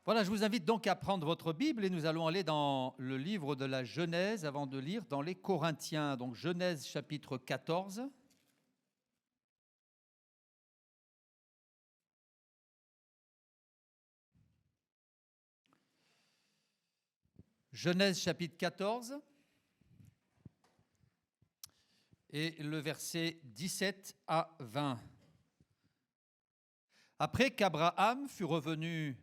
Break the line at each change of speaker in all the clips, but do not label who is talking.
Voilà, je vous invite donc à prendre votre Bible et nous allons aller dans le livre de la Genèse avant de lire dans les Corinthiens. Donc Genèse chapitre 14. Genèse chapitre 14 et le verset 17 à 20. Après qu'Abraham fut revenu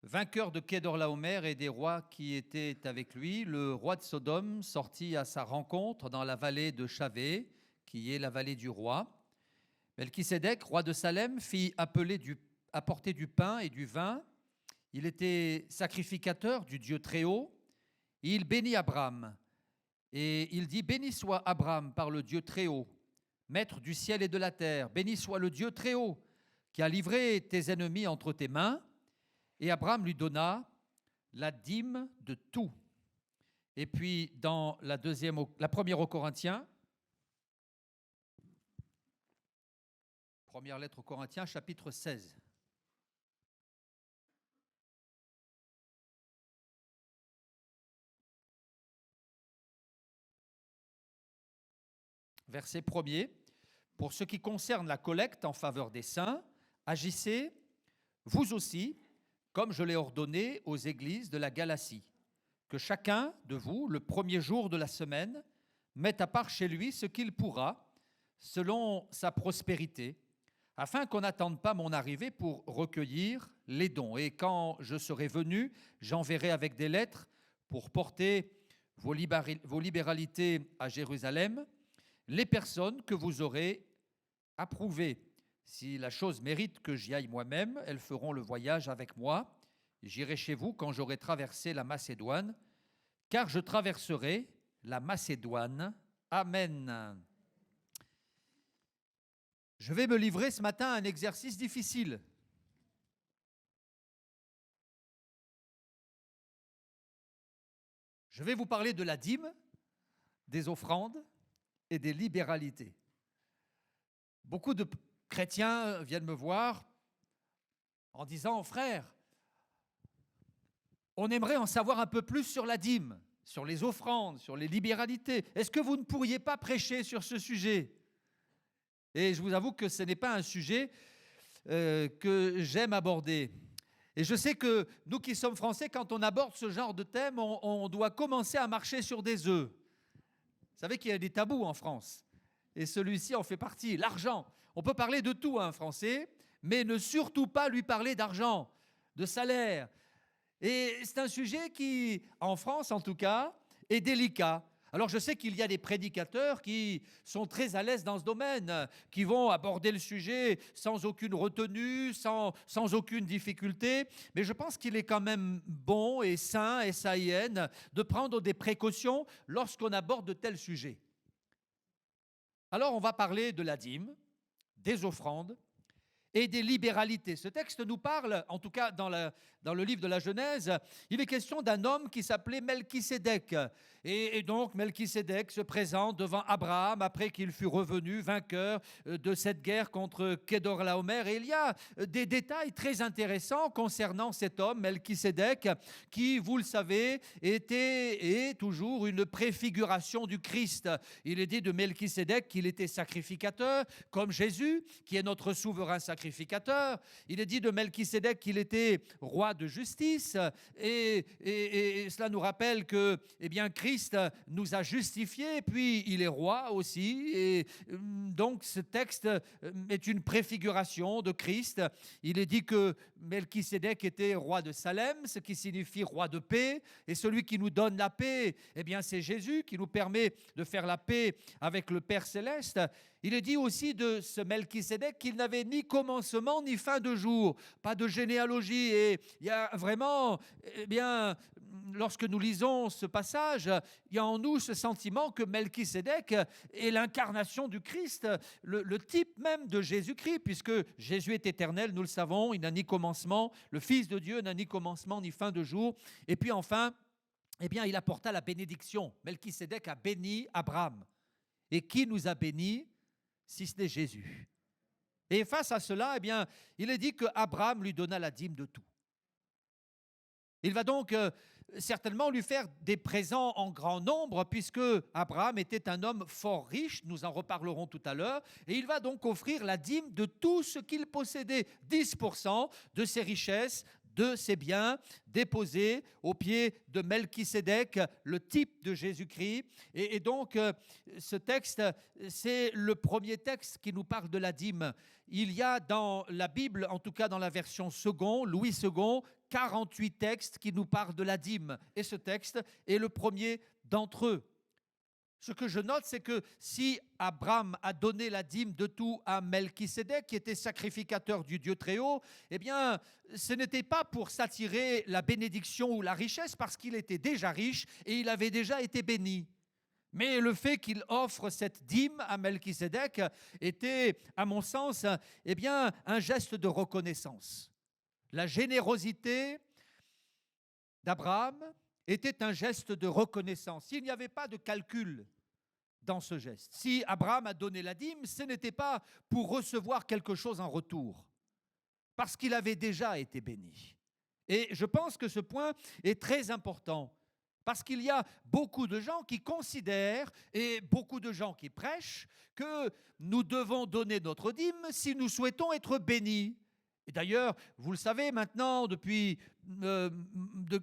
vainqueur de Kedorlaomer et des rois qui étaient avec lui, le roi de Sodome sortit à sa rencontre dans la vallée de Chavé, qui est la vallée du roi. Melchisédek, roi de Salem, fit apporter du pain et du vin. Il était sacrificateur du Dieu Très-Haut. Il bénit Abraham. Et il dit, béni soit Abraham par le Dieu Très-Haut, maître du ciel et de la terre. Béni soit le Dieu Très-Haut, qui a livré tes ennemis entre tes mains. Et Abraham lui donna la dîme de tout. Et puis, dans la première aux Corinthiens, première lettre aux Corinthiens, chapitre 16. Verset 1er. Pour ce qui concerne la collecte en faveur des saints, agissez, vous aussi, comme je l'ai ordonné aux églises de la Galatie, que chacun de vous, le premier jour de la semaine, mette à part chez lui ce qu'il pourra, selon sa prospérité, afin qu'on n'attende pas mon arrivée pour recueillir les dons. Et quand je serai venu, j'enverrai avec des lettres pour porter vos libéralités à Jérusalem les personnes que vous aurez approuvées. Si la chose mérite que j'y aille moi-même, elles feront le voyage avec moi. J'irai chez vous quand j'aurai traversé la Macédoine, car je traverserai la Macédoine. Amen. Je vais me livrer ce matin à un exercice difficile. Je vais vous parler de la dîme, des offrandes et des libéralités. Beaucoup de chrétiens viennent me voir en disant, frère, on aimerait en savoir un peu plus sur la dîme, sur les offrandes, sur les libéralités. Est-ce que vous ne pourriez pas prêcher sur ce sujet ? Et je vous avoue que ce n'est pas un sujet que j'aime aborder. Et je sais que nous qui sommes français, quand on aborde ce genre de thème, on doit commencer à marcher sur des œufs. Vous savez qu'il y a des tabous en France. Et celui-ci en fait partie. L'argent. On peut parler de tout, un Français, mais ne surtout pas lui parler d'argent, de salaire. Et c'est un sujet qui, en France en tout cas, est délicat. Alors je sais qu'il y a des prédicateurs qui sont très à l'aise dans ce domaine, qui vont aborder le sujet sans aucune retenue, sans aucune difficulté, mais je pense qu'il est quand même bon et sain, SAIN, de prendre des précautions lorsqu'on aborde de tels sujets. Alors on va parler de la dîme, des offrandes et des libéralités. Ce texte nous parle, en tout cas dans le livre de la Genèse, il est question d'un homme qui s'appelait Melchisédek. Et donc Melchisédek se présente devant Abraham après qu'il fut revenu vainqueur de cette guerre contre Kedorlaomer. Et il y a des détails très intéressants concernant cet homme, Melchisédek, qui, vous le savez, était et est toujours une préfiguration du Christ. Il est dit de Melchisédek qu'il était sacrificateur, comme Jésus, qui est notre souverain sacrificateur. Il est dit de Melchisédek qu'il était roi de justice. Et cela nous rappelle que, eh bien, Christ nous a justifiés, puis il est roi aussi. Et donc, ce texte est une préfiguration de Christ. Il est dit que Melchisédek était roi de Salem, ce qui signifie roi de paix. Et celui qui nous donne la paix, eh bien, c'est Jésus qui nous permet de faire la paix avec le Père Céleste. Il est dit aussi de ce Melchisédek qu'il n'avait ni commencement ni fin de jour, pas de généalogie. Et il y a vraiment, eh bien, lorsque nous lisons ce passage, il y a en nous ce sentiment que Melchisédek est l'incarnation du Christ, le type même de Jésus-Christ, puisque Jésus est éternel, nous le savons, il n'a ni commencement, le Fils de Dieu n'a ni commencement ni fin de jour. Et puis enfin, eh bien, il apporta la bénédiction. Melchisédek a béni Abraham. Et qui nous a bénis si ce n'est Jésus? Et face à cela, eh bien, il est dit qu'Abraham lui donna la dîme de tout. Il va donc certainement lui faire des présents en grand nombre, puisque Abraham était un homme fort riche, nous en reparlerons tout à l'heure, et il va donc offrir la dîme de tout ce qu'il possédait, 10% de ses richesses, de ses biens, déposés aux pieds de Melchisédek, le type de Jésus-Christ. Et donc, ce texte, c'est le premier texte qui nous parle de la dîme. Il y a dans la Bible, en tout cas dans la version second, Louis II, 48 textes qui nous parlent de la dîme. Et ce texte est le premier d'entre eux. Ce que je note, c'est que si Abraham a donné la dîme de tout à Melchisédek, qui était sacrificateur du Dieu Très-Haut, eh bien, ce n'était pas pour s'attirer la bénédiction ou la richesse, parce qu'il était déjà riche et il avait déjà été béni. Mais le fait qu'il offre cette dîme à Melchisédek était, à mon sens, eh bien, un geste de reconnaissance. La générosité d'Abraham était un geste de reconnaissance. Il n'y avait pas de calcul dans ce geste. Si Abraham a donné la dîme, ce n'était pas pour recevoir quelque chose en retour, parce qu'il avait déjà été béni. Et je pense que ce point est très important, parce qu'il y a beaucoup de gens qui considèrent, et beaucoup de gens qui prêchent, que nous devons donner notre dîme si nous souhaitons être bénis. Et d'ailleurs, vous le savez maintenant, depuis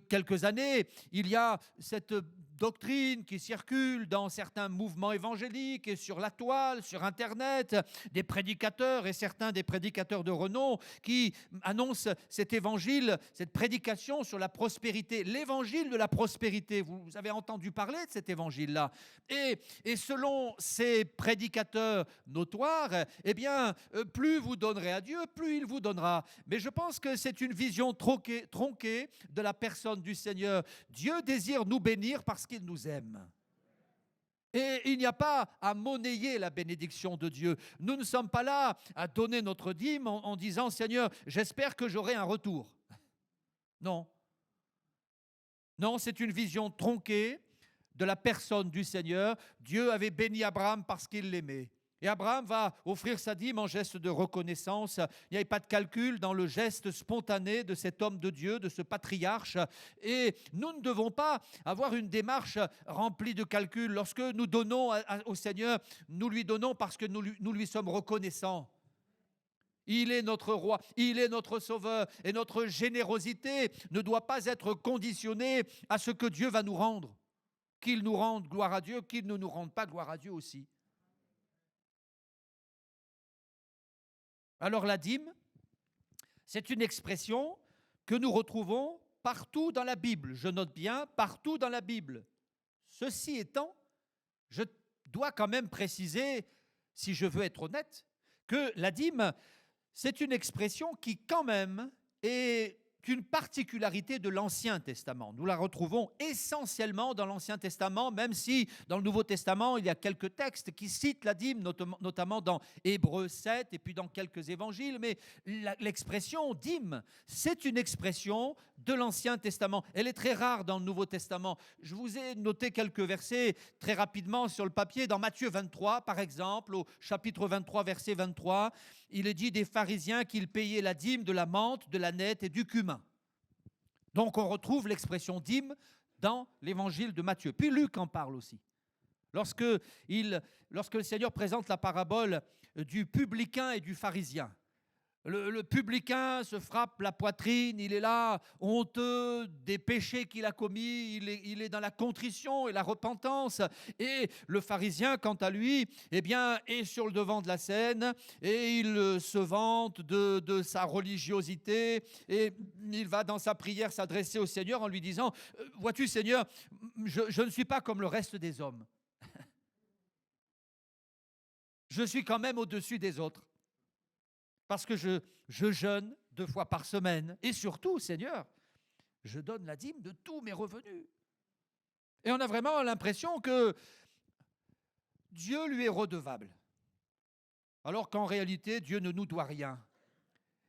quelques années, il y a cette doctrine qui circule dans certains mouvements évangéliques et sur la toile, sur Internet, des prédicateurs et certains des prédicateurs de renom qui annoncent cet évangile, cette prédication sur la prospérité, l'évangile de la prospérité. Vous avez entendu parler de cet évangile-là. Et selon ces prédicateurs notoires, eh bien, plus vous donnerez à Dieu, plus il vous donnera. Mais je pense que c'est une vision tronquée de la personne du Seigneur. Dieu désire nous bénir parce qu'il nous aime. Et il n'y a pas à monnayer la bénédiction de Dieu. Nous ne sommes pas là à donner notre dîme en disant « Seigneur, j'espère que j'aurai un retour ». Non. Non, c'est une vision tronquée de la personne du Seigneur. Dieu avait béni Abraham parce qu'il l'aimait. Et Abraham va offrir sa dîme en geste de reconnaissance. Il n'y avait pas de calcul dans le geste spontané de cet homme de Dieu, de ce patriarche. Et nous ne devons pas avoir une démarche remplie de calculs. Lorsque nous donnons au Seigneur, nous lui donnons parce que nous lui sommes reconnaissants. Il est notre roi, il est notre sauveur. Et notre générosité ne doit pas être conditionnée à ce que Dieu va nous rendre. Qu'il nous rende gloire à Dieu, qu'il ne nous rende pas gloire à Dieu aussi. Alors la dîme, c'est une expression que nous retrouvons partout dans la Bible. Je note bien, partout dans la Bible. Ceci étant, je dois quand même préciser, si je veux être honnête, que la dîme, c'est une expression qui quand même est une particularité de l'Ancien Testament. Nous la retrouvons essentiellement dans l'Ancien Testament, même si dans le Nouveau Testament, il y a quelques textes qui citent la dîme, notamment dans Hébreux 7 et puis dans quelques évangiles, mais l'expression dîme, c'est une expression de l'Ancien Testament. Elle est très rare dans le Nouveau Testament. Je vous ai noté quelques versets très rapidement sur le papier. Dans Matthieu 23, par exemple, au chapitre 23, verset 23, il est dit des pharisiens qu'ils payaient la dîme de la menthe, de la nette et du cumin. Donc on retrouve l'expression dîme dans l'évangile de Matthieu. Puis Luc en parle aussi. Lorsque le Seigneur présente la parabole du publicain et du pharisien, le publicain se frappe la poitrine, il est là, honteux des péchés qu'il a commis, il est dans la contrition et la repentance. Et le pharisien, quant à lui, eh bien, est sur le devant de la scène et il se vante de sa religiosité et il va dans sa prière s'adresser au Seigneur en lui disant « Vois-tu, Seigneur, je ne suis pas comme le reste des hommes. Je suis quand même au-dessus des autres. Parce que je jeûne 2 fois par semaine. Et surtout, Seigneur, je donne la dîme de tous mes revenus. » Et on a vraiment l'impression que Dieu lui est redevable. Alors qu'en réalité, Dieu ne nous doit rien.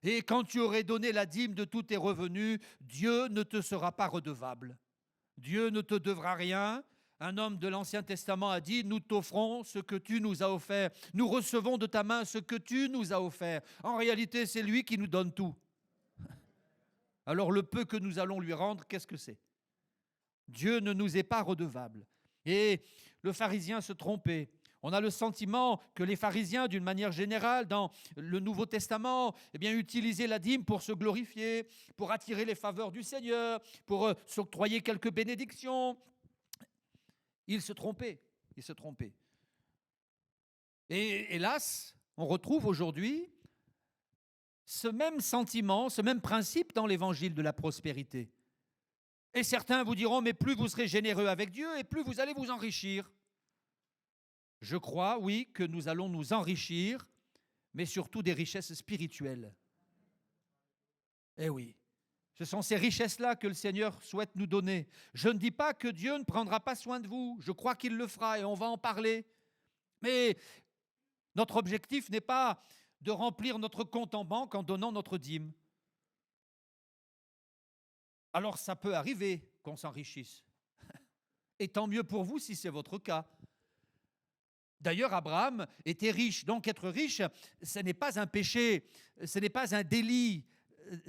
Et quand tu aurais donné la dîme de tous tes revenus, Dieu ne te sera pas redevable. Dieu ne te devra rien. Un homme de l'Ancien Testament a dit « Nous t'offrons ce que tu nous as offert. Nous recevons de ta main ce que tu nous as offert. » En réalité, c'est lui qui nous donne tout. Alors le peu que nous allons lui rendre, qu'est-ce que c'est? Dieu ne nous est pas redevable. Et le pharisien se trompait. On a le sentiment que les pharisiens, d'une manière générale, dans le Nouveau Testament, utilisaient la dîme pour se glorifier, pour attirer les faveurs du Seigneur, pour s'octroyer quelques bénédictions. Ils se trompaient. Et hélas, on retrouve aujourd'hui ce même sentiment, ce même principe dans l'évangile de la prospérité. Et certains vous diront, mais plus vous serez généreux avec Dieu et plus vous allez vous enrichir. Je crois, oui, que nous allons nous enrichir, mais surtout des richesses spirituelles. Eh oui, ce sont ces richesses-là que le Seigneur souhaite nous donner. Je ne dis pas que Dieu ne prendra pas soin de vous. Je crois qu'il le fera et on va en parler. Mais notre objectif n'est pas de remplir notre compte en banque en donnant notre dîme. Alors ça peut arriver qu'on s'enrichisse. Et tant mieux pour vous si c'est votre cas. D'ailleurs, Abraham était riche. Donc être riche, ce n'est pas un péché, ce n'est pas un délit.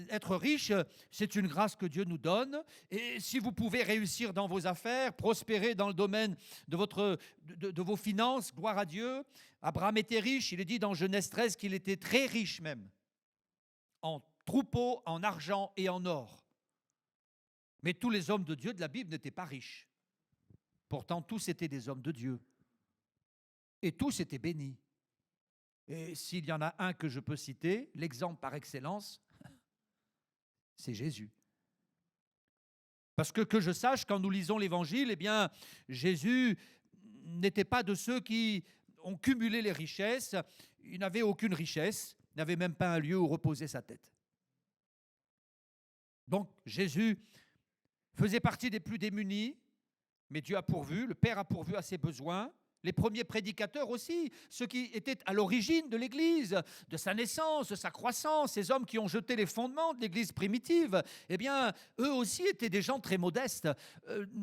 Être riche, c'est une grâce que Dieu nous donne. Et si vous pouvez réussir dans vos affaires, prospérer dans le domaine de vos finances, gloire à Dieu. Abraham était riche, il est dit dans Genèse 13 qu'il était très riche même, en troupeaux, en argent et en or. Mais tous les hommes de Dieu de la Bible n'étaient pas riches. Pourtant, tous étaient des hommes de Dieu. Et tous étaient bénis. Et s'il y en a un que je peux citer, l'exemple par excellence, c'est Jésus. Parce que je sache, quand nous lisons l'Évangile, Jésus n'était pas de ceux qui ont cumulé les richesses. Il n'avait aucune richesse, il n'avait même pas un lieu où reposer sa tête. Donc Jésus faisait partie des plus démunis, mais Dieu a pourvu, le Père a pourvu à ses besoins. Les premiers prédicateurs aussi, ceux qui étaient à l'origine de l'Église, de sa naissance, de sa croissance, ces hommes qui ont jeté les fondements de l'Église primitive, eux aussi étaient des gens très modestes.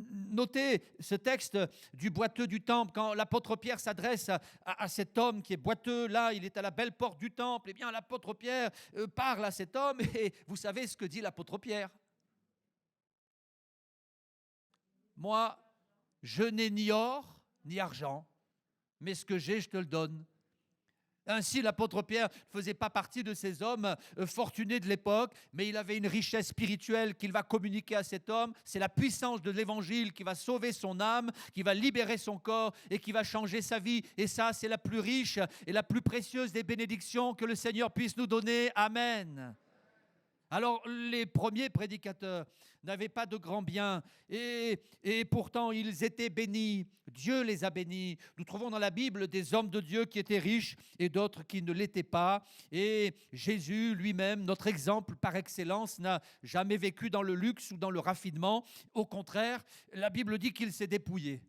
Notez ce texte du boiteux du temple, quand l'apôtre Pierre s'adresse à cet homme qui est boiteux, là, il est à la belle porte du temple, l'apôtre Pierre parle à cet homme, et vous savez ce que dit l'apôtre Pierre? Moi, je n'ai ni or, ni argent, mais ce que j'ai, je te le donne. Ainsi, l'apôtre Pierre ne faisait pas partie de ces hommes fortunés de l'époque, mais il avait une richesse spirituelle qu'il va communiquer à cet homme. C'est la puissance de l'Évangile qui va sauver son âme, qui va libérer son corps et qui va changer sa vie. Et ça, c'est la plus riche et la plus précieuse des bénédictions que le Seigneur puisse nous donner. Amen. Alors, les premiers prédicateurs n'avaient pas de grands biens et pourtant ils étaient bénis. Dieu les a bénis. Nous trouvons dans la Bible des hommes de Dieu qui étaient riches et d'autres qui ne l'étaient pas. Et Jésus lui-même, notre exemple par excellence, n'a jamais vécu dans le luxe ou dans le raffinement. Au contraire, la Bible dit qu'il s'est dépouillé.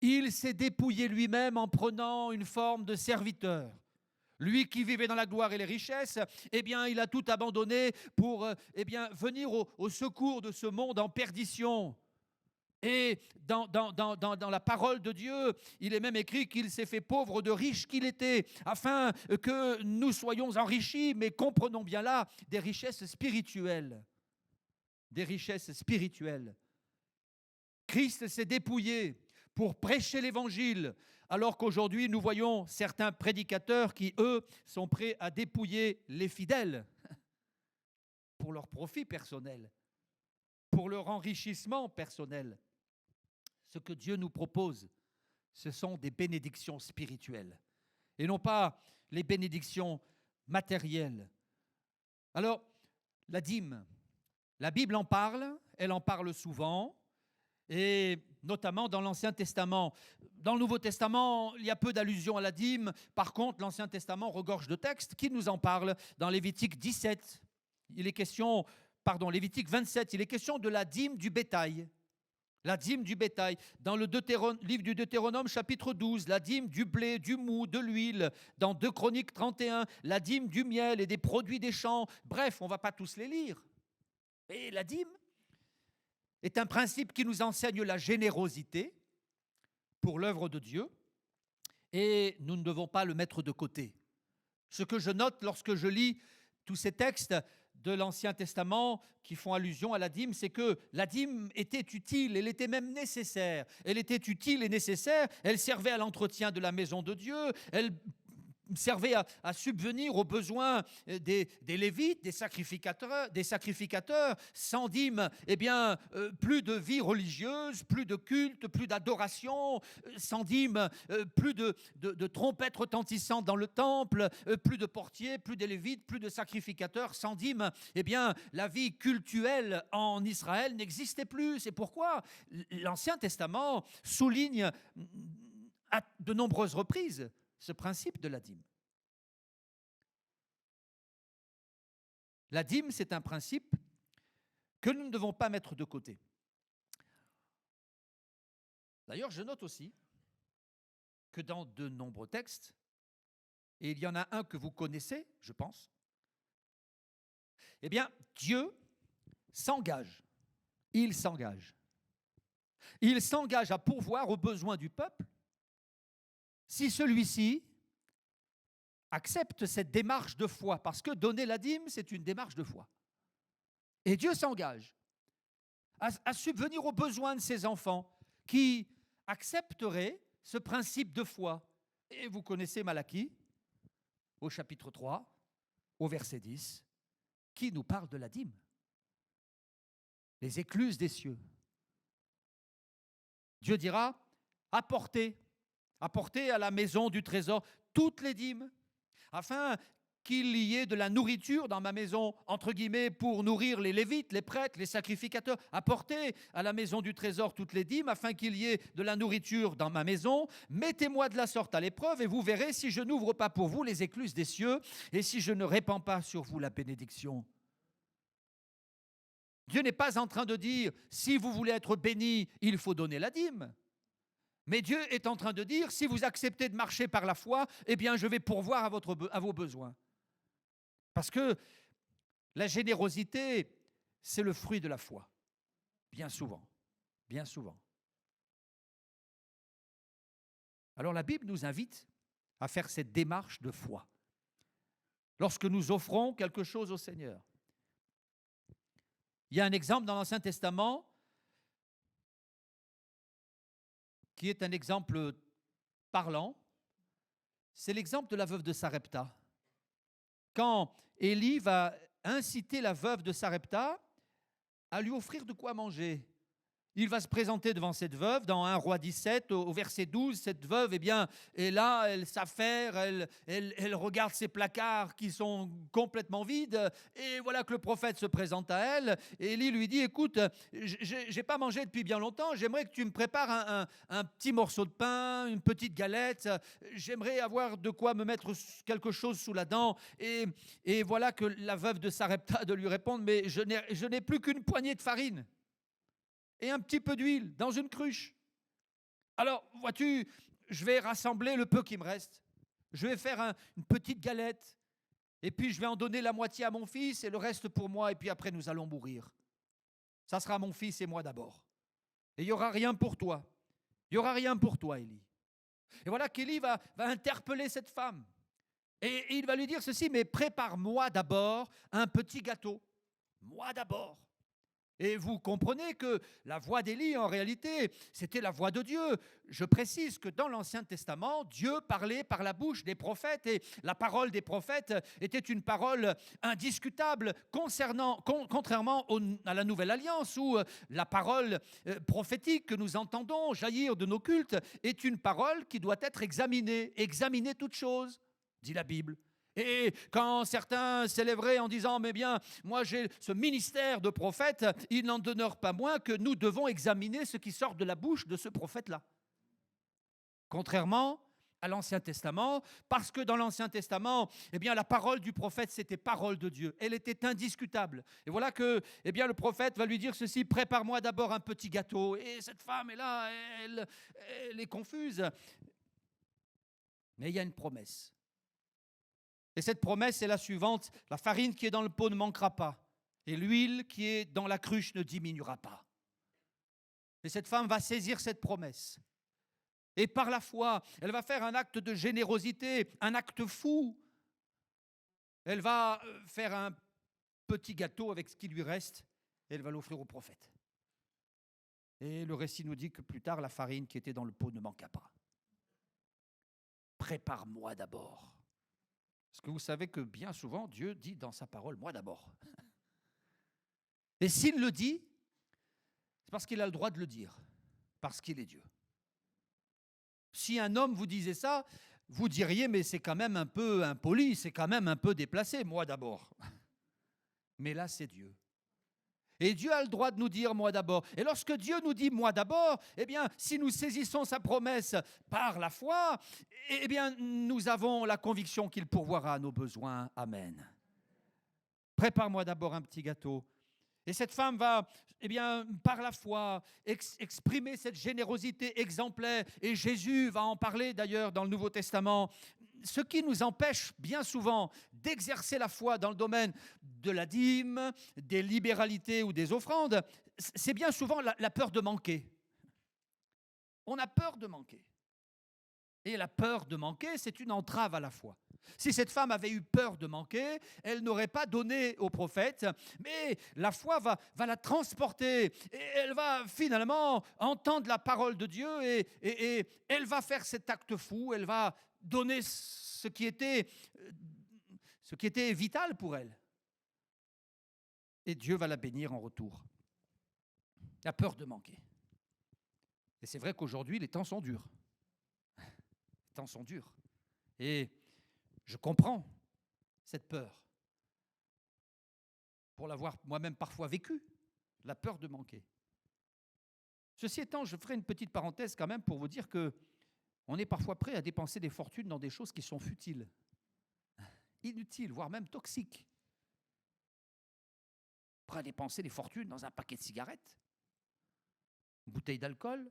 Il s'est dépouillé lui-même en prenant une forme de serviteur. Lui qui vivait dans la gloire et les richesses, il a tout abandonné pour venir au secours de ce monde en perdition. Et dans la parole de Dieu, il est même écrit qu'il s'est fait pauvre de riche qu'il était, afin que nous soyons enrichis, mais comprenons bien là, des richesses spirituelles. Des richesses spirituelles. Christ s'est dépouillé pour prêcher l'Évangile, alors qu'aujourd'hui, nous voyons certains prédicateurs qui, eux, sont prêts à dépouiller les fidèles pour leur profit personnel, pour leur enrichissement personnel. Ce que Dieu nous propose, ce sont des bénédictions spirituelles et non pas les bénédictions matérielles. Alors, la dîme, la Bible en parle, elle en parle souvent, et notamment dans l'Ancien Testament. Dans le Nouveau Testament, il y a peu d'allusions à la dîme. Par contre, l'Ancien Testament regorge de textes qui nous en parlent. Dans Lévitique 17, Lévitique 27, il est question de la dîme du bétail. La dîme du bétail. Dans le livre du Deutéronome, chapitre 12, la dîme du blé, du mou, de l'huile. Dans 2 Chroniques 31, la dîme du miel et des produits des champs. Bref, on ne va pas tous les lire. Et la dîme est un principe qui nous enseigne la générosité pour l'œuvre de Dieu, et nous ne devons pas le mettre de côté. Ce que je note lorsque je lis tous ces textes de l'Ancien Testament qui font allusion à la dîme, c'est que la dîme était utile, elle était même nécessaire. Elle était utile et nécessaire, elle servait à l'entretien de la maison de Dieu, elle servait à subvenir aux besoins des Lévites, des sacrificateurs. Sans dîme, eh bien, plus de vie religieuse, plus de culte, plus d'adoration. Sans dîme, plus de trompettes retentissantes dans le temple, plus de portiers, plus de Lévites, plus de sacrificateurs. Sans dîme, eh bien, la vie cultuelle en Israël n'existait plus. C'est pourquoi l'Ancien Testament souligne à de nombreuses reprises ce principe de la dîme. La dîme, c'est un principe que nous ne devons pas mettre de côté. D'ailleurs, je note aussi que dans de nombreux textes, et il y en a un que vous connaissez, je pense, eh bien, Dieu s'engage. Il s'engage. Il s'engage à pourvoir aux besoins du peuple si celui-ci accepte cette démarche de foi, parce que donner la dîme, c'est une démarche de foi. Et Dieu s'engage à subvenir aux besoins de ses enfants qui accepteraient ce principe de foi. Et vous connaissez Malachie, au chapitre 3, au verset 10, qui nous parle de la dîme. Les écluses des cieux. Dieu dira, apportez à la maison du trésor toutes les dîmes, afin qu'il y ait de la nourriture dans ma maison, entre guillemets, pour nourrir les Lévites, les prêtres, les sacrificateurs. Apportez à la maison du trésor toutes les dîmes, afin qu'il y ait de la nourriture dans ma maison. Mettez-moi de la sorte à l'épreuve, et vous verrez si je n'ouvre pas pour vous les écluses des cieux, et si je ne répands pas sur vous la bénédiction. Dieu n'est pas en train de dire, si vous voulez être béni, il faut donner la dîme. Mais Dieu est en train de dire, si vous acceptez de marcher par la foi, eh bien je vais pourvoir à vos besoins. Parce que la générosité, c'est le fruit de la foi. Bien souvent. Bien souvent. Alors la Bible nous invite à faire cette démarche de foi. Lorsque nous offrons quelque chose au Seigneur. Il y a un exemple dans l'Ancien Testament qui est un exemple parlant, c'est l'exemple de la veuve de Sarepta. Quand Élie va inciter la veuve de Sarepta à lui offrir de quoi manger, il va se présenter devant cette veuve dans 1 Roi 17, au verset 12. Cette veuve, eh bien, est là, elle s'affaire, elle regarde ses placards qui sont complètement vides. Et voilà que le prophète se présente à elle. Et Élie lui dit, écoute, j'ai pas mangé depuis bien longtemps, j'aimerais que tu me prépares un petit morceau de pain, une petite galette. J'aimerais avoir de quoi me mettre quelque chose sous la dent. Et voilà que la veuve de Sarepta de lui répondre, mais je n'ai plus qu'une poignée de farine et un petit peu d'huile dans une cruche. Alors, vois-tu, je vais rassembler le peu qui me reste. Je vais faire une petite galette, et puis je vais en donner la moitié à mon fils et le reste pour moi, et puis après nous allons mourir. Ça sera mon fils et moi d'abord. Et il n'y aura rien pour toi. Il n'y aura rien pour toi, Élie. Et voilà qu'Élie va interpeller cette femme. Et il va lui dire ceci, mais prépare-moi d'abord un petit gâteau. Moi d'abord. Et vous comprenez que la voix d'Élie, en réalité, c'était la voix de Dieu. Je précise que dans l'Ancien Testament, Dieu parlait par la bouche des prophètes, et la parole des prophètes était une parole indiscutable, contrairement à la Nouvelle Alliance, où la parole prophétique que nous entendons jaillir de nos cultes est une parole qui doit être examinée. Examiner toute chose, dit la Bible. Et quand certains s'élèveraient en disant, mais bien, moi j'ai ce ministère de prophète, il n'en demeure pas moins que nous devons examiner ce qui sort de la bouche de ce prophète-là. Contrairement à l'Ancien Testament, parce que dans l'Ancien Testament, eh bien, la parole du prophète, c'était parole de Dieu. Elle était indiscutable. Et voilà que eh bien, le prophète va lui dire ceci, prépare-moi d'abord un petit gâteau. Et cette femme est là, elle est confuse. Mais il y a une promesse. Et cette promesse est la suivante, la farine qui est dans le pot ne manquera pas, et l'huile qui est dans la cruche ne diminuera pas. Et cette femme va saisir cette promesse. Et par la foi, elle va faire un acte de générosité, un acte fou. Elle va faire petit gâteau avec ce qui lui reste, et elle va l'offrir au prophète. Et le récit nous dit que plus tard, la farine qui était dans le pot ne manqua pas. Prépare-moi d'abord. Parce que vous savez que bien souvent, Dieu dit dans sa parole, moi d'abord. Et s'il le dit, c'est parce qu'il a le droit de le dire, parce qu'il est Dieu. Si un homme vous disait ça, vous diriez, mais c'est quand même un peu impoli, c'est quand même un peu déplacé, moi d'abord. Mais là, c'est Dieu. Et Dieu a le droit de nous dire « moi d'abord ». Et lorsque Dieu nous dit « moi d'abord », eh bien, si nous saisissons sa promesse par la foi, eh bien, nous avons la conviction qu'il pourvoira à nos besoins. Amen. Prépare-moi d'abord un petit gâteau. Et cette femme va, eh bien, par la foi, exprimer cette générosité exemplaire. Et Jésus va en parler d'ailleurs dans le Nouveau Testament. Ce qui nous empêche bien souvent d'exercer la foi dans le domaine de la dîme, des libéralités ou des offrandes, c'est bien souvent la peur de manquer. On a peur de manquer. Et la peur de manquer, c'est une entrave à la foi. Si cette femme avait eu peur de manquer, elle n'aurait pas donné au prophète, mais la foi va la transporter et elle va finalement entendre la parole de Dieu et elle va faire cet acte fou, elle va donner ce qui était vital pour elle. Et Dieu va la bénir en retour. La peur de manquer. Et c'est vrai qu'aujourd'hui, les temps sont durs. Les temps sont durs. Et je comprends cette peur. Pour l'avoir moi-même parfois vécu, la peur de manquer. Ceci étant, je ferai une petite parenthèse quand même pour vous dire que on est parfois prêt à dépenser des fortunes dans des choses qui sont futiles, inutiles, voire même toxiques. Prêt à dépenser des fortunes dans un paquet de cigarettes, une bouteille d'alcool,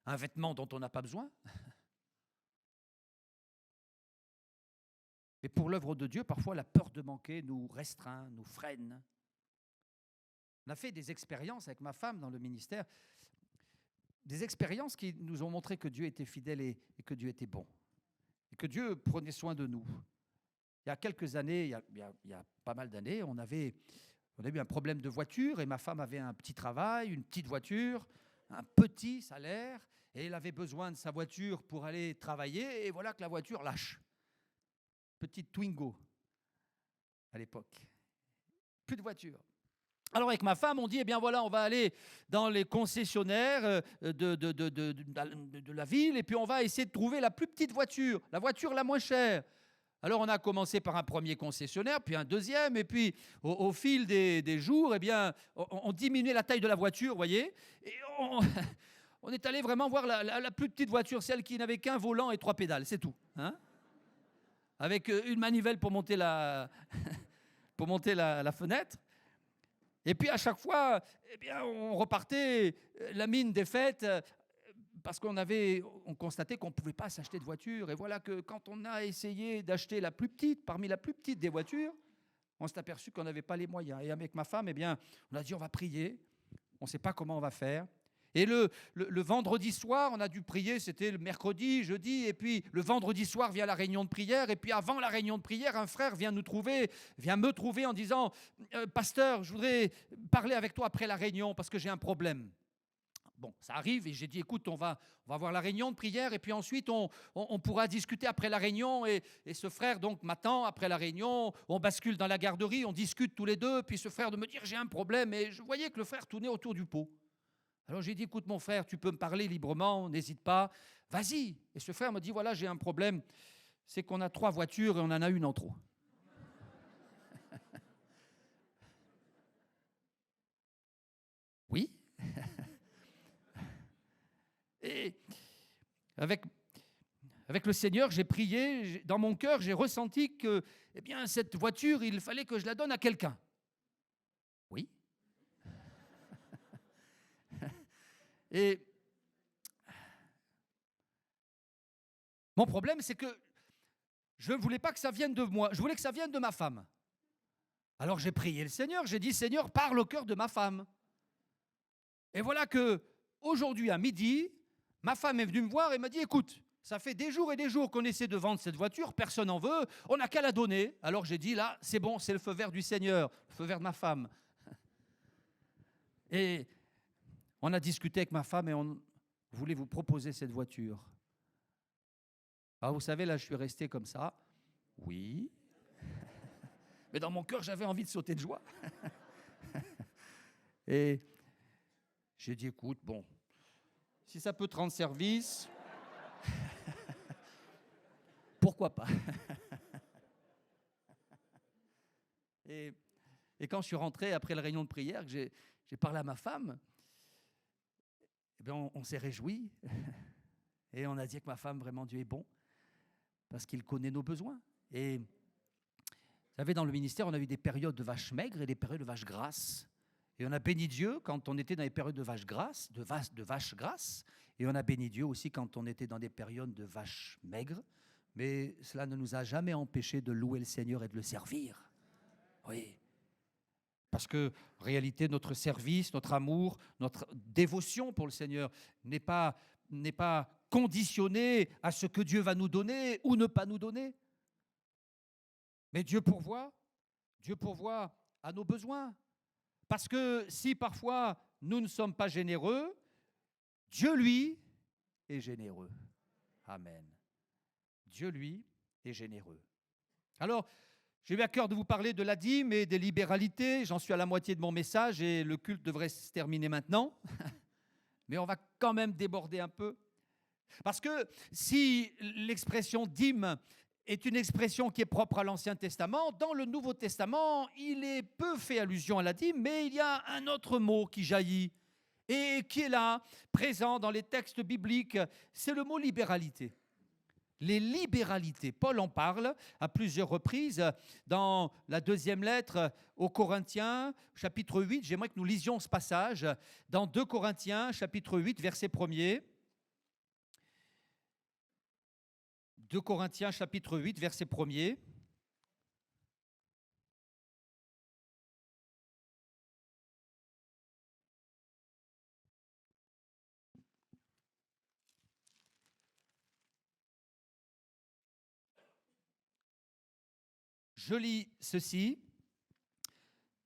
un vêtement dont on n'a pas besoin. Mais pour l'œuvre de Dieu, parfois la peur de manquer nous restreint, nous freine. On a fait des expériences avec ma femme dans le ministère, des expériences qui nous ont montré que Dieu était fidèle et que Dieu était bon, et que Dieu prenait soin de nous. Il y a quelques années, il y a pas mal d'années, on a eu un problème de voiture et ma femme avait un petit travail, une petite voiture, un petit salaire, et elle avait besoin de sa voiture pour aller travailler, et voilà que la voiture lâche. Petite Twingo à l'époque. Plus de voiture. Alors avec ma femme, on dit, eh bien voilà, on va aller dans les concessionnaires de la ville et puis on va essayer de trouver la plus petite voiture, la voiture la moins chère. Alors on a commencé par un premier concessionnaire, puis un deuxième, et puis au fil des jours, eh bien, on diminuait la taille de la voiture, vous voyez, et on est allé vraiment voir la plus petite voiture, celle qui n'avait qu'un volant et 3 pédales, c'est tout. Hein, avec une manivelle pour monter la fenêtre. Et puis à chaque fois, eh bien, on repartait la mine défaite parce qu'on constatait qu'on ne pouvait pas s'acheter de voiture. Et voilà que quand on a essayé d'acheter la plus petite, parmi la plus petite des voitures, on s'est aperçu qu'on n'avait pas les moyens. Et avec ma femme, eh bien, on a dit on va prier, on ne sait pas comment on va faire. Et le vendredi soir, on a dû prier, c'était le mercredi, jeudi, et puis le vendredi soir vient la réunion de prière, et puis avant la réunion de prière, un frère vient me trouver en disant « Pasteur, je voudrais parler avec toi après la réunion parce que j'ai un problème ». Bon, ça arrive, et j'ai dit « Écoute, on va avoir la réunion de prière, et puis ensuite on pourra discuter après la réunion ». Et ce frère donc m'attend après la réunion, on bascule dans la garderie, on discute tous les deux, puis ce frère de me dire « J'ai un problème », et je voyais que le frère tournait autour du pot. Alors j'ai dit, écoute mon frère, tu peux me parler librement, n'hésite pas, vas-y. Et ce frère me dit, voilà, j'ai un problème, c'est qu'on a 3 voitures et on en a une en trop. Oui. Et avec le Seigneur, j'ai prié, dans mon cœur, j'ai ressenti que eh bien, cette voiture, il fallait que je la donne à quelqu'un. Oui. Et mon problème, c'est que je ne voulais pas que ça vienne de moi, je voulais que ça vienne de ma femme. Alors j'ai prié le Seigneur, j'ai dit, Seigneur, parle au cœur de ma femme. Et voilà que aujourd'hui à midi, ma femme est venue me voir et m'a dit, écoute, Ça fait des jours et des jours qu'on essaie de vendre cette voiture, personne n'en veut, on n'a qu'à la donner. Alors j'ai dit, là, c'est bon, c'est le feu vert du Seigneur, le feu vert de ma femme. Et on a discuté avec ma femme et on voulait vous proposer cette voiture. Alors vous savez, là, je suis resté comme ça. Oui. Mais dans mon cœur, j'avais envie de sauter de joie. Et j'ai dit, écoute, bon, si ça peut te rendre service, pourquoi pas. Et quand je suis rentré après la réunion de prière, que j'ai parlé à ma femme, eh bien on s'est réjouis. Et on a dit que ma femme, vraiment, Dieu est bon, parce qu'il connaît nos besoins. Et vous savez, dans le ministère, on a eu des périodes de vaches maigres et des périodes de vaches grasses. Et on a béni Dieu quand on était dans les périodes de vaches grasses, de vaches grasses. Et on a béni Dieu aussi quand on était dans des périodes de vaches maigres. Mais cela ne nous a jamais empêché de louer le Seigneur et de le servir. Oui. Parce que, en réalité, notre service, notre amour, notre dévotion pour le Seigneur n'est pas conditionné à ce que Dieu va nous donner ou ne pas nous donner. Mais Dieu pourvoit à nos besoins. Parce que si parfois nous ne sommes pas généreux, Dieu, lui, est généreux. Amen. Dieu, lui, est généreux. Alors, j'ai eu à cœur de vous parler de la dîme et des libéralités. J'en suis à la moitié de mon message et le culte devrait se terminer maintenant. Mais on va quand même déborder un peu. Parce que si l'expression dîme est une expression qui est propre à l'Ancien Testament, dans le Nouveau Testament, il est peu fait allusion à la dîme, mais il y a un autre mot qui jaillit et qui est là, présent dans les textes bibliques, c'est le mot libéralité. Les libéralités, Paul en parle à plusieurs reprises dans la deuxième lettre aux Corinthiens, chapitre 8. J'aimerais que nous lisions ce passage dans 2 Corinthiens, chapitre 8, verset 1er. 2 Corinthiens, chapitre 8, verset 1er. Je lis ceci.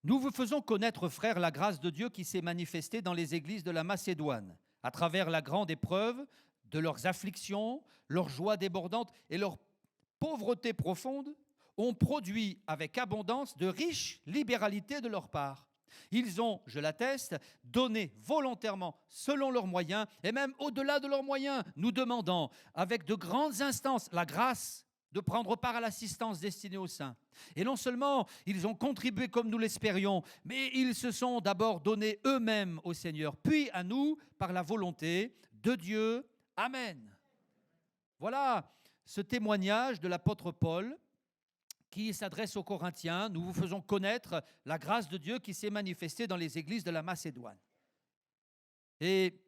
Nous vous faisons connaître, frères, la grâce de Dieu qui s'est manifestée dans les églises de la Macédoine, à travers la grande épreuve de leurs afflictions, leur joie débordante et leur pauvreté profonde, ont produit avec abondance de riches libéralités de leur part. Ils ont, je l'atteste, donné volontairement, selon leurs moyens, et même au-delà de leurs moyens, nous demandant, avec de grandes instances, la grâce de prendre part à l'assistance destinée aux saints. Et non seulement ils ont contribué comme nous l'espérions, mais ils se sont d'abord donnés eux-mêmes au Seigneur, puis à nous par la volonté de Dieu. Amen. Voilà ce témoignage de l'apôtre Paul qui s'adresse aux Corinthiens. Nous vous faisons connaître la grâce de Dieu qui s'est manifestée dans les églises de la Macédoine. Et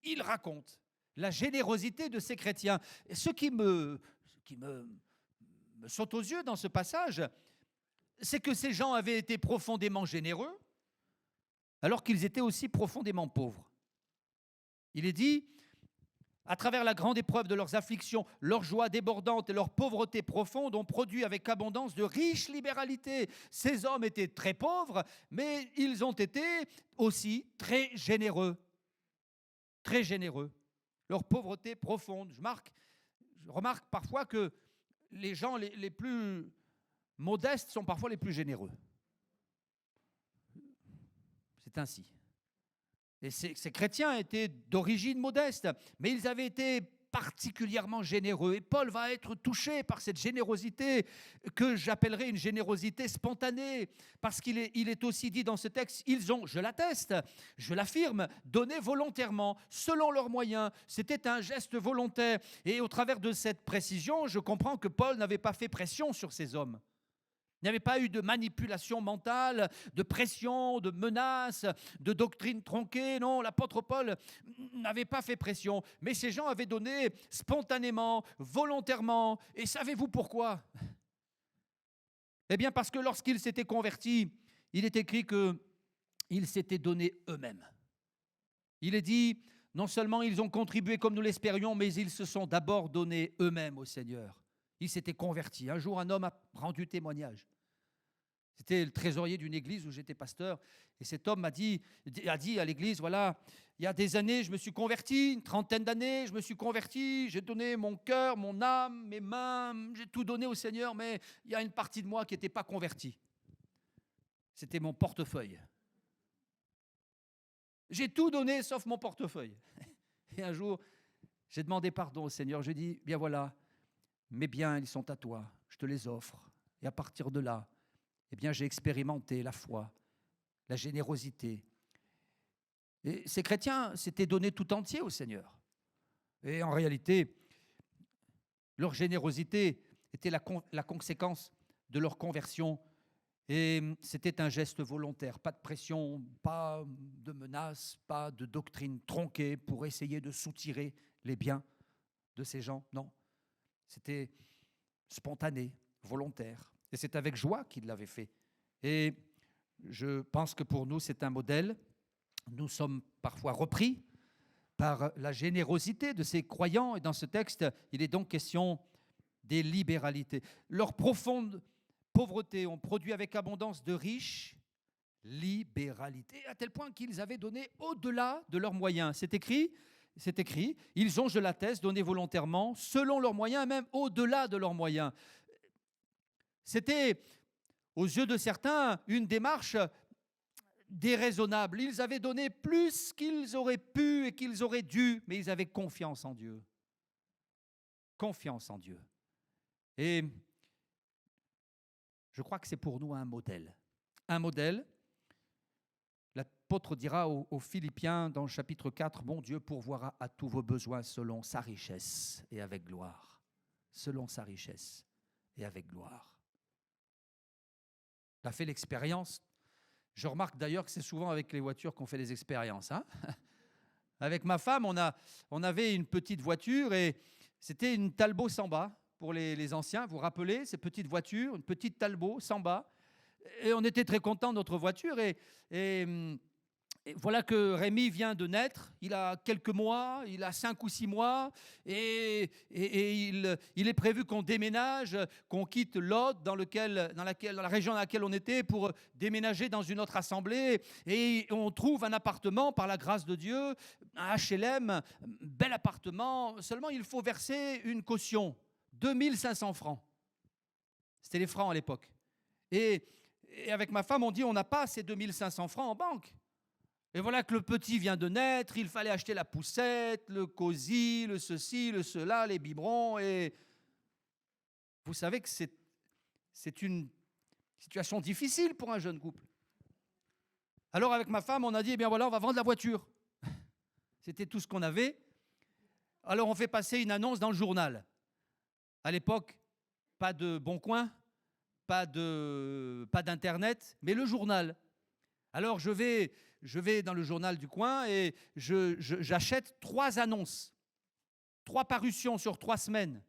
il raconte la générosité de ces chrétiens. Et ce qui me saute aux yeux dans ce passage, c'est que ces gens avaient été profondément généreux, alors qu'ils étaient aussi profondément pauvres. Il est dit, à travers la grande épreuve de leurs afflictions, leur joie débordante et leur pauvreté profonde ont produit avec abondance de riches libéralités. Ces hommes étaient très pauvres, mais ils ont été aussi très généreux. Très généreux. Leur pauvreté profonde. Je remarque parfois que les gens les plus modestes sont parfois les plus généreux. C'est ainsi. Et ces chrétiens étaient d'origine modeste, mais ils avaient été particulièrement généreux. Et Paul va être touché par cette générosité que j'appellerais une générosité spontanée, parce qu'il est aussi dit dans ce texte, ils ont, je l'atteste, je l'affirme, donné volontairement, selon leurs moyens. C'était un geste volontaire. Et au travers de cette précision, je comprends que Paul n'avait pas fait pression sur ces hommes. Il n'y avait pas eu de manipulation mentale, de pression, de menaces, de doctrine tronquée. Non, l'apôtre Paul n'avait pas fait pression. Mais ces gens avaient donné spontanément, volontairement. Et savez-vous pourquoi ? Eh bien parce que lorsqu'ils s'étaient convertis, il est écrit qu'ils s'étaient donnés eux-mêmes. Il est dit Non seulement ils ont contribué comme nous l'espérions, mais ils se sont d'abord donnés eux-mêmes au Seigneur. Ils s'étaient convertis. Un jour, un homme a rendu témoignage. C'était le trésorier d'une église où j'étais pasteur. Et cet homme a dit à l'église, voilà, il y a des années, je me suis converti, une trentaine d'années, je me suis converti, j'ai donné mon cœur, mon âme, mes mains, j'ai tout donné au Seigneur, mais il y a une partie de moi qui n'était pas convertie. C'était mon portefeuille. J'ai tout donné sauf mon portefeuille. Et un jour, j'ai demandé pardon au Seigneur. J'ai dit, bien voilà, mes biens, ils sont à toi, je te les offre. Et à partir de là, eh bien, j'ai expérimenté la foi, la générosité. Et ces chrétiens s'étaient donnés tout entier au Seigneur. Et en réalité, leur générosité était la conséquence de leur conversion. Et c'était un geste volontaire, pas de pression, pas de menaces, pas de doctrine tronquée pour essayer de soutirer les biens de ces gens. Non, c'était spontané, volontaire. Et c'est avec joie qu'il l'avait fait. Et je pense que pour nous, c'est un modèle. Nous sommes parfois repris par la générosité de ces croyants. Et dans ce texte, il est donc question des libéralités. Leur profonde pauvreté ont produit avec abondance de riches libéralités, à tel point qu'ils avaient donné au-delà de leurs moyens. C'est écrit, ils ont, je l'atteste, donné volontairement, selon leurs moyens, même au-delà de leurs moyens. C'était, aux yeux de certains, une démarche déraisonnable. Ils avaient donné plus qu'ils auraient pu et qu'ils auraient dû, mais ils avaient confiance en Dieu. Confiance en Dieu. Et je crois que c'est pour nous un modèle. Un modèle, l'apôtre dira aux Philippiens dans le chapitre 4, « Mon Dieu pourvoira à tous vos besoins selon sa richesse et avec gloire. » Selon sa richesse et avec gloire. On a fait l'expérience. Je remarque d'ailleurs que c'est souvent avec les voitures qu'on fait les expériences. Hein. Avec ma femme, on avait une petite voiture et c'était une Talbot Samba. Pour les anciens, vous vous rappelez, ces petites voitures, une petite Talbot Samba. Et on était très contents de notre voiture. Et voilà que Rémi vient de naître. Il a quelques mois, il a 5 ou 6 mois. Et il est prévu qu'on déménage, qu'on quitte l'Aude, dans la région dans laquelle on était, pour déménager dans une autre assemblée. Et on trouve un appartement, par la grâce de Dieu, un HLM, un bel appartement. Seulement, il faut verser une caution. 2500 francs. C'était les francs à l'époque. Et avec ma femme, on dit on n'a pas ces 2500 francs en banque. Et voilà que le petit vient de naître, il fallait acheter la poussette, le cosy, le ceci, le cela, les biberons. Et vous savez que c'est une situation difficile pour un jeune couple. Alors avec ma femme, on a dit, eh bien voilà, on va vendre la voiture. C'était tout ce qu'on avait. Alors on fait passer une annonce dans le journal. À l'époque, pas de Bon Coin, pas d'internet, mais le journal. Alors je vais dans le journal du coin et j'achète 3 annonces, 3 parutions sur 3 semaines.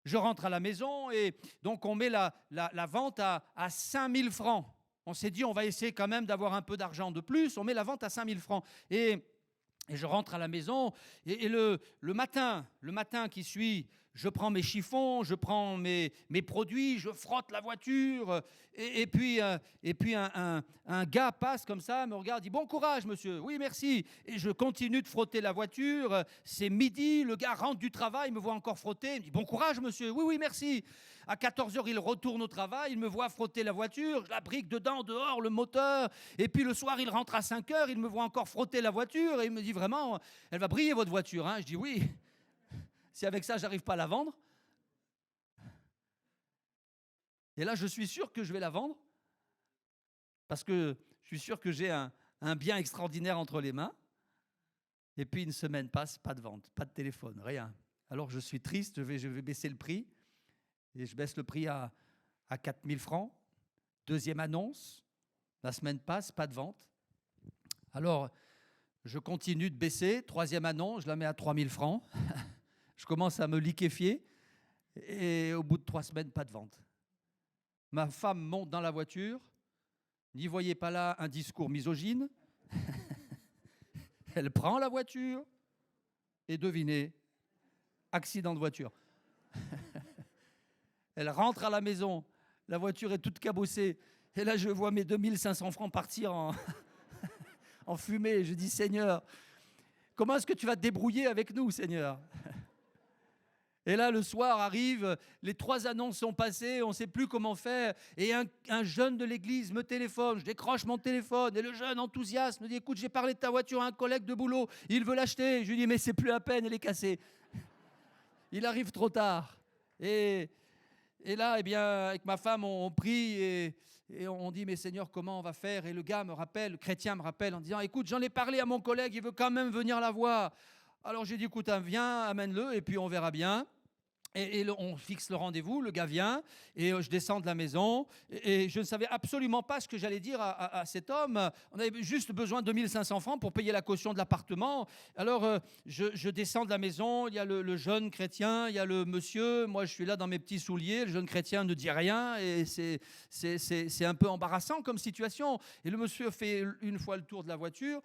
Je rentre à la maison et donc on met la vente à 5 000 francs. On s'est dit on va essayer quand même d'avoir un peu d'argent de plus, on met la vente à 5 000 francs. Et je rentre à la maison et le matin qui suit, je prends mes chiffons, je prends mes produits, je frotte la voiture. Et puis un gars passe comme ça, me regarde, dit « Bon courage, monsieur. » « Oui, merci. » Et je continue de frotter la voiture. C'est midi, le gars rentre du travail, me voit encore frotter. Il me dit « Bon courage, monsieur. » « Oui, oui, merci. » À 14h, il retourne au travail, il me voit frotter la voiture, je la brique dedans, dehors, le moteur. Et puis le soir, il rentre à 5h, il me voit encore frotter la voiture. Et il me dit « Vraiment, elle va briller votre voiture. Hein ?» Je dis « Oui. » Si avec ça, j'arrive pas à la vendre. Et là, je suis sûr que je vais la vendre parce que je suis sûr que j'ai un bien extraordinaire entre les mains. Et puis une semaine passe, pas de vente, pas de téléphone, rien. Alors je suis triste, je vais baisser le prix. Et je baisse le prix à 4 000 francs. Deuxième annonce, la semaine passe, pas de vente. Alors je continue de baisser. Troisième annonce, je la mets à 3 000 francs. Je commence à me liquéfier et au bout de 3 semaines, pas de vente. Ma femme monte dans la voiture, n'y voyez pas là un discours misogyne. Elle prend la voiture et devinez, accident de voiture. Elle rentre à la maison, la voiture est toute cabossée. Et là, je vois mes 2500 francs partir en fumée. Je dis, Seigneur, comment est-ce que tu vas te débrouiller avec nous, Seigneur? Et là, le soir arrive, les 3 annonces sont passées, on ne sait plus comment faire. Et un jeune de l'église me téléphone, je décroche mon téléphone. Et le jeune enthousiaste me dit, écoute, j'ai parlé de ta voiture à un collègue de boulot, il veut l'acheter. Je lui dis, mais c'est plus à peine, elle est cassée. Il arrive trop tard. Et là, eh bien, avec ma femme, on prie et on dit, mais Seigneur, comment on va faire? Et le gars me rappelle, le chrétien me rappelle en disant, écoute, j'en ai parlé à mon collègue, il veut quand même venir la voir. Alors j'ai dit, écoute, viens, amène-le et puis on verra bien. Et on fixe le rendez-vous, le gars vient, et je descends de la maison, et je ne savais absolument pas ce que j'allais dire à cet homme. On avait juste besoin de 2500 francs pour payer la caution de l'appartement. Alors, je descends de la maison, il y a le jeune chrétien, il y a le monsieur, moi je suis là dans mes petits souliers, le jeune chrétien ne dit rien, et c'est un peu embarrassant comme situation. Et le monsieur fait une fois le tour de la voiture,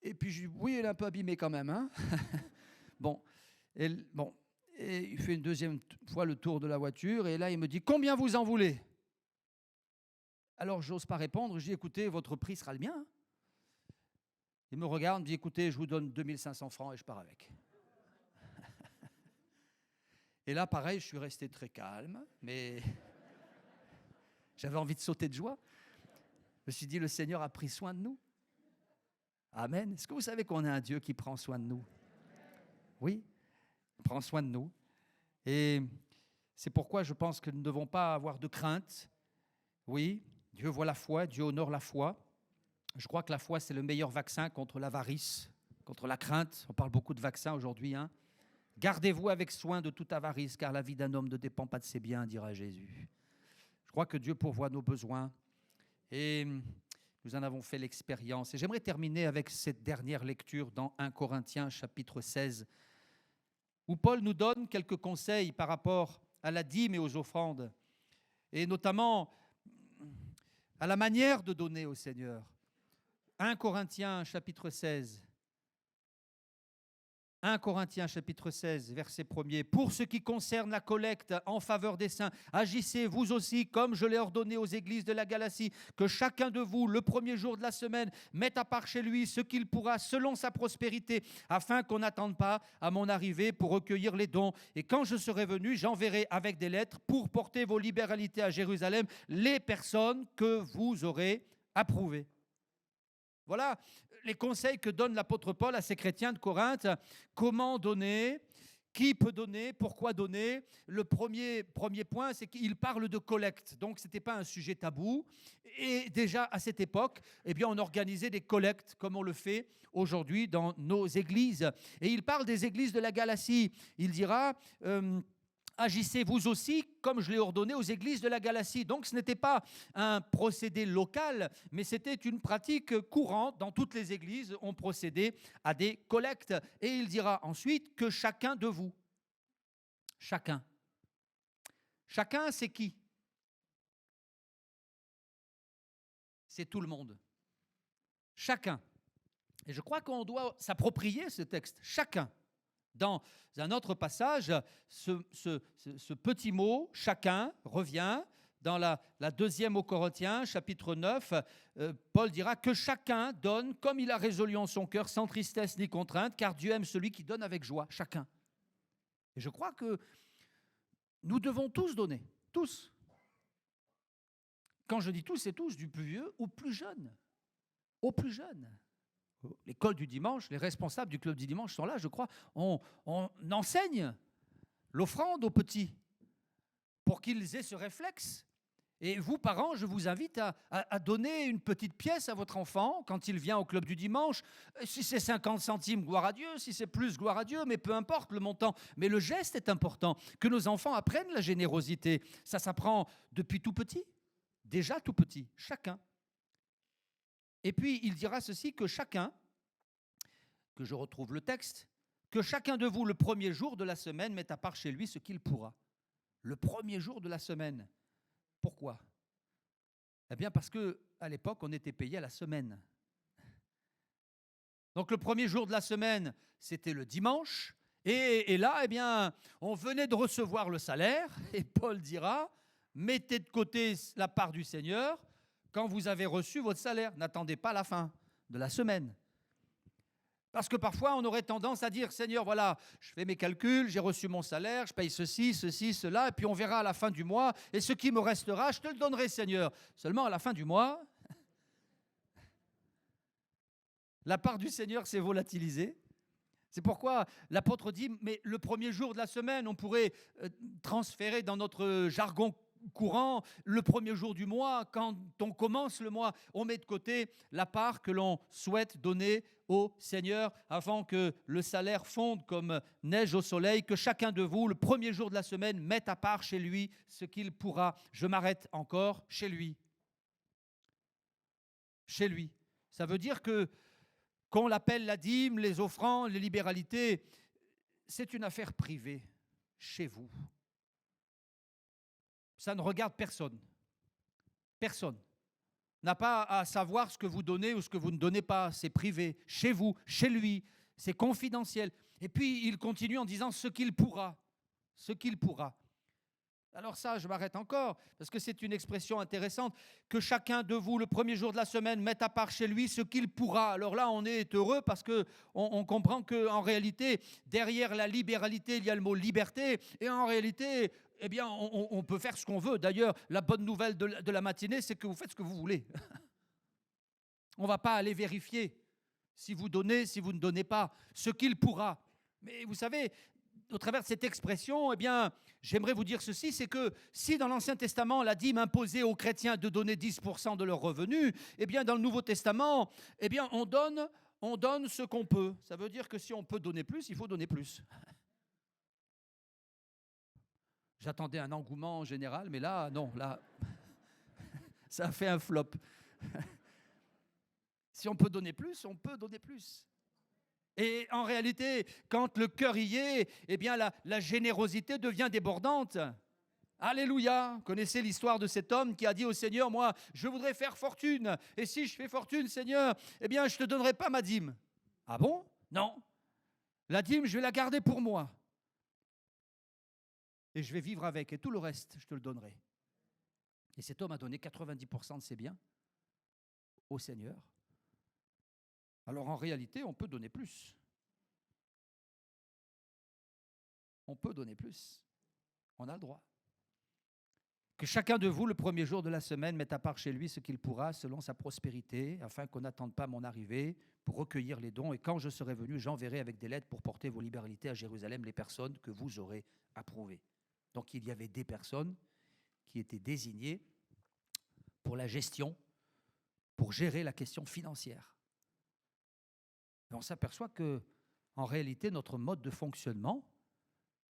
et puis je dis, oui, elle est un peu abîmée quand même, hein. Bon. Et il fait une deuxième fois le tour de la voiture, et là, il me dit, combien vous en voulez? Alors, j'ose pas répondre, je dis, écoutez, votre prix sera le mien. Il me regarde, me dit, écoutez, je vous donne 2500 francs et je pars avec. Et là, pareil, je suis resté très calme, mais j'avais envie de sauter de joie. Je me suis dit, le Seigneur a pris soin de nous. Amen. Est-ce que vous savez qu'on a un Dieu qui prend soin de nous? Oui. Prends soin de nous. Et c'est pourquoi je pense que nous ne devons pas avoir de crainte. Oui, Dieu voit la foi, Dieu honore la foi. Je crois que la foi, c'est le meilleur vaccin contre l'avarice, contre la crainte. On parle beaucoup de vaccins aujourd'hui, hein. Gardez-vous avec soin de toute avarice, car la vie d'un homme ne dépend pas de ses biens, dira Jésus. Je crois que Dieu pourvoit nos besoins. Et nous en avons fait l'expérience. Et j'aimerais terminer avec cette dernière lecture dans 1 Corinthiens, chapitre 16, où Paul nous donne quelques conseils par rapport à la dîme et aux offrandes, et notamment à la manière de donner au Seigneur. 1 Corinthiens chapitre 16. 1 Corinthiens chapitre 16, verset 1er. Pour ce qui concerne la collecte en faveur des saints, agissez vous aussi comme je l'ai ordonné aux églises de la Galatie, que chacun de vous, le premier jour de la semaine, mette à part chez lui ce qu'il pourra selon sa prospérité, afin qu'on n'attende pas à mon arrivée pour recueillir les dons. Et quand je serai venu, j'enverrai avec des lettres pour porter vos libéralités à Jérusalem les personnes que vous aurez approuvées. Voilà les conseils que donne l'apôtre Paul à ces chrétiens de Corinthe. Comment donner? Qui peut donner? Pourquoi donner? Le premier point, c'est qu'il parle de collecte. Donc, ce n'était pas un sujet tabou. Et déjà, à cette époque, eh bien, on organisait des collectes comme on le fait aujourd'hui dans nos églises. Et il parle des églises de la Galatie. Il dira... agissez vous aussi, comme je l'ai ordonné aux églises de la Galatie. Donc ce n'était pas un procédé local, mais c'était une pratique courante. Dans toutes les églises, on procédait à des collectes. Et il dira ensuite que chacun de vous, chacun, c'est qui? C'est tout le monde. Chacun. Et je crois qu'on doit s'approprier ce texte. Chacun. Dans un autre passage, ce petit mot, chacun, revient. Dans la deuxième aux Corinthiens, chapitre 9, Paul dira que chacun donne comme il a résolu en son cœur, sans tristesse ni contrainte, car Dieu aime celui qui donne avec joie, chacun. Et je crois que nous devons tous donner, tous. Quand je dis tous, c'est tous, du plus vieux au plus jeune. Au plus jeune. L'école du dimanche, les responsables du club du dimanche sont là, je crois. On enseigne l'offrande aux petits pour qu'ils aient ce réflexe. Et vous, parents, je vous invite à donner une petite pièce à votre enfant quand il vient au club du dimanche. Si c'est 50 centimes, gloire à Dieu. Si c'est plus, gloire à Dieu. Mais peu importe le montant. Mais le geste est important. Que nos enfants apprennent la générosité. Ça s'apprend depuis tout petit. Déjà tout petit. Chacun. Et puis, il dira ceci, que chacun, que je retrouve le texte, que chacun de vous, le premier jour de la semaine, mette à part chez lui ce qu'il pourra. Le premier jour de la semaine. Pourquoi? Eh bien, parce qu'à l'époque, on était payé à la semaine. Donc le premier jour de la semaine, c'était le dimanche. Et là, eh bien, on venait de recevoir le salaire. Et Paul dira, mettez de côté la part du Seigneur quand vous avez reçu votre salaire. N'attendez pas la fin de la semaine. Parce que parfois, on aurait tendance à dire, Seigneur, voilà, je fais mes calculs, j'ai reçu mon salaire, je paye ceci, cela, et puis on verra à la fin du mois, et ce qui me restera, je te le donnerai, Seigneur. Seulement, à la fin du mois, la part du Seigneur s'est volatilisée. C'est pourquoi l'apôtre dit, mais le premier jour de la semaine, on pourrait transférer dans notre jargon courant, le premier jour du mois, quand on commence le mois, on met de côté la part que l'on souhaite donner au Seigneur avant que le salaire fonde comme neige au soleil, que chacun de vous, le premier jour de la semaine, mette à part chez lui ce qu'il pourra. Je m'arrête encore chez lui. Chez lui. Ça veut dire que qu'on l'appelle la dîme, les offrandes, les libéralités, c'est une affaire privée, chez vous. Ça ne regarde personne. Personne n'a pas à savoir ce que vous donnez ou ce que vous ne donnez pas. C'est privé, chez vous, chez lui, c'est confidentiel. Et puis, il continue en disant ce qu'il pourra. Ce qu'il pourra. Alors ça, je m'arrête encore, parce que c'est une expression intéressante, que chacun de vous, le premier jour de la semaine, mette à part chez lui ce qu'il pourra. Alors là, on est heureux parce qu'on comprend qu'en réalité, derrière la libéralité, il y a le mot liberté, et en réalité, eh bien, on peut faire ce qu'on veut. D'ailleurs, la bonne nouvelle de la matinée, c'est que vous faites ce que vous voulez. On ne va pas aller vérifier si vous donnez, si vous ne donnez pas, ce qu'il pourra. Mais vous savez, au travers de cette expression, eh bien, j'aimerais vous dire ceci, c'est que si dans l'Ancien Testament, la dîme imposait aux chrétiens de donner 10% de leurs revenus, eh bien, dans le Nouveau Testament, eh bien, on donne ce qu'on peut. Ça veut dire que si on peut donner plus, il faut donner plus. J'attendais un engouement en général, mais là, non, là, ça a fait un flop. Si on peut donner plus, on peut donner plus. Et en réalité, quand le cœur y est, eh bien la générosité devient débordante. Alléluia! Vous connaissez l'histoire de cet homme qui a dit au Seigneur, moi, je voudrais faire fortune. Et si je fais fortune, Seigneur, eh bien, je ne te donnerai pas ma dîme. Ah bon? Non. La dîme, je vais la garder pour moi. Et je vais vivre avec. Et tout le reste, je te le donnerai. Et cet homme a donné 90% de ses biens au Seigneur. Alors en réalité, on peut donner plus. On peut donner plus. On a le droit. Que chacun de vous, le premier jour de la semaine, mette à part chez lui ce qu'il pourra selon sa prospérité, afin qu'on n'attende pas mon arrivée pour recueillir les dons. Et quand je serai venu, j'enverrai avec des lettres pour porter vos libéralités à Jérusalem les personnes que vous aurez approuvées. Donc il y avait des personnes qui étaient désignées pour la gestion, pour gérer la question financière. Et on s'aperçoit que, en réalité, notre mode de fonctionnement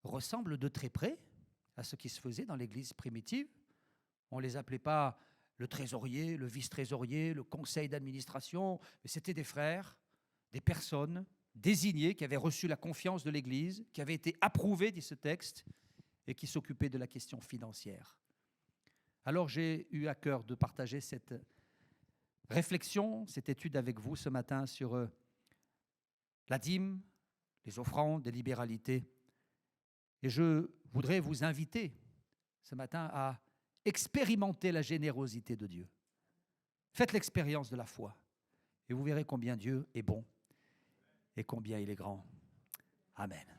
ressemble de très près à ce qui se faisait dans l'Église primitive. On ne les appelait pas le trésorier, le vice-trésorier, le conseil d'administration, mais c'était des frères, des personnes désignées qui avaient reçu la confiance de l'Église, qui avaient été approuvées, dit ce texte, et qui s'occupaient de la question financière. Alors j'ai eu à cœur de partager cette réflexion, cette étude avec vous ce matin sur la dîme, les offrandes, les libéralités. Et je voudrais vous inviter ce matin à expérimenter la générosité de Dieu. Faites l'expérience de la foi et vous verrez combien Dieu est bon et combien il est grand. Amen.